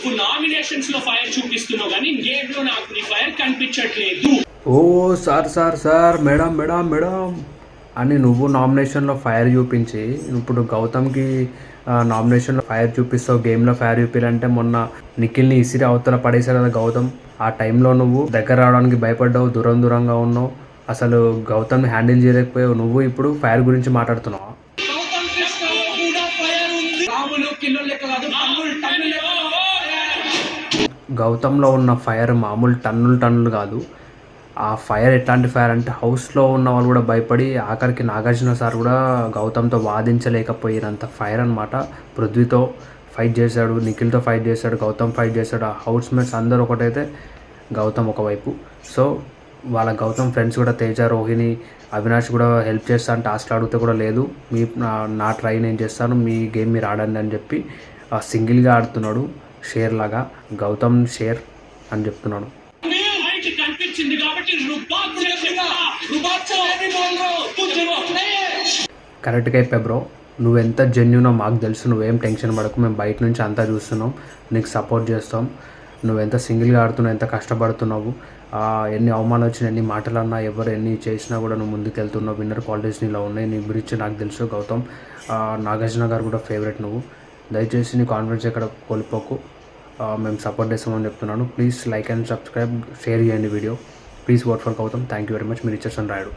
నువ్వు నామినేషన్స్ లో ఫైర్ చూపిస్తున్నావు కానీ గేమ్ లో నాకు నీ ఫైర్ కనిపించట్లేదు. ఓ సార్ మేడం అని నువ్వు నామినేషన్లో ఫైర్ చూపించి ఇప్పుడు గౌతమ్కి నామినేషన్లో ఫైర్ చూపిస్తావు, గేమ్లో ఫైర్ చూపించాలంటే మొన్న నిఖిల్ని ఇసిరి అవతల పడేశారు కదా గౌతమ్. ఆ టైంలో నువ్వు దగ్గర రావడానికి భయపడ్డావు, దూరంగా ఉన్నావు, అసలు గౌతమ్ని హ్యాండిల్ చేయలేకపోయావు. నువ్వు ఇప్పుడు ఫైర్ గురించి మాట్లాడుతున్నావు. గౌతమ్లో ఉన్న ఫైర్ మామూలు టన్నులు కాదు. ఆ ఫైర్ ఎట్లాంటి ఫైర్ అంటే హౌస్లో ఉన్న వాళ్ళు కూడా భయపడి ఆఖరికి నాగార్జున సార్ కూడా గౌతమ్తో వాదించలేకపోయినంత ఫైర్ అనమాట. పృథ్వీతో ఫైట్ చేశాడు, నిఖిల్తో ఫైట్ చేశాడు, గౌతమ్ ఫైట్ చేశాడు. ఆ హౌస్ మేట్స్ అందరూ ఒకటైతే గౌతమ్ ఒకవైపు. సో వాళ్ళ గౌతమ్ ఫ్రెండ్స్ కూడా తేజ, రోహిణి, అవినాష్ కూడా హెల్ప్ చేస్తాను టాస్క్లు అడిగితే కూడా లేదు, మీ నా ట్రై నేను చేస్తాను, మీ గేమ్ మీరు ఆడండి అని చెప్పి సింగిల్గా ఆడుతున్నాడు షేర్ లాగా. గౌతమ్ షేర్ అని చెప్తున్నాడు. కరెక్ట్గా అయిపోయా బ్రో, నువ్వెంత జెన్యునో మాకు తెలుసు. నువ్వేం టెన్షన్ పడకు, మేము బయట నుంచి అంతా చూస్తున్నాం, నీకు సపోర్ట్ చేస్తాం. నువ్వెంత సింగిల్గా ఆడుతున్నావు, ఎంత కష్టపడుతున్నావు, ఎన్ని అవమానాలు వచ్చినా, ఎన్ని మాటలు అన్నా, ఎవరు ఎన్ని చేసినా కూడా నువ్వు ముందుకు వెళ్తున్నావు. విన్నర్ క్వాలిటీస్ నీలో ఉన్నాయి, నీ గురించి నాకు తెలుసు గౌతమ్. నాగార్జున గారు కూడా ఫేవరెట్ నువ్వు. దయచేసి నీ కాన్ఫిడెన్స్ ఎక్కడ కోల్పోకు, మేము సపోర్ట్ చేస్తామని చెప్తున్నాను. Please like and subscribe, share చేయండి video. Please vote for Gautam. Thank you very much. మీరు ఇచ్చేసాను రాయుడు.